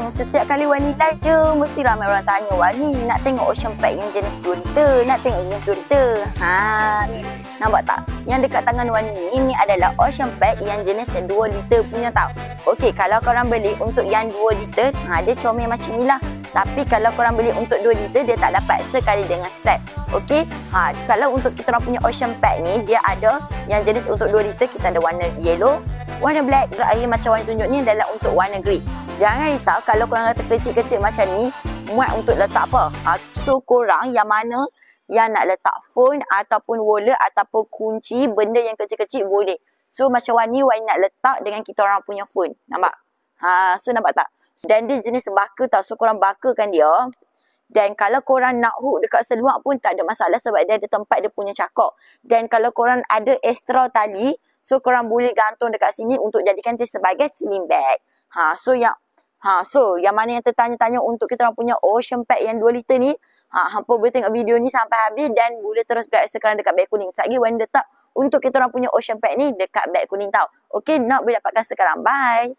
Setiap kali Wani live je, mesti ramai orang tanya, Wani nak tengok Ocean Pack yang jenis 2 liter, nak tengok yang 2 liter. Ni, nampak tak? Yang dekat tangan Wani ni adalah Ocean Pack yang jenis 2 liter punya tau. Okey, kalau korang beli untuk yang 2 liter, dia comel macam ni lah. Tapi kalau korang beli untuk 2 liter, dia tak dapat sekali dengan strap. Okey, kalau untuk kita orang punya Ocean Pack ni, dia ada yang jenis untuk 2 liter, kita ada warna yellow, warna black, terakhir macam Wani tunjuk ni adalah untuk warna grey. Jangan risau kalau korang kata kecil-kecil macam ni, muat untuk letak apa. So korang yang mana yang nak letak phone ataupun wallet ataupun kunci, benda yang kecil-kecil boleh. So macam Wani nak letak dengan kita orang punya phone. Nampak? So nampak tak? Dan dia jenis baka tau. So korang bakakan dia. Dan kalau korang nak hook dekat seluar pun tak ada masalah sebab dia ada tempat dia punya cakok. Dan kalau korang ada extra tali, so korang boleh gantung dekat sini untuk jadikan dia sebagai sling bag. So yang mana yang tertanya-tanya untuk kita orang punya Ocean Pack yang 2 liter ni, hampa boleh tengok video ni sampai habis dan boleh terus berada sekarang dekat beg kuning. Sekejap lagi Wani letak untuk kita orang punya Ocean Pack ni dekat beg kuning tau. Okey, nak boleh dapatkan sekarang. Bye.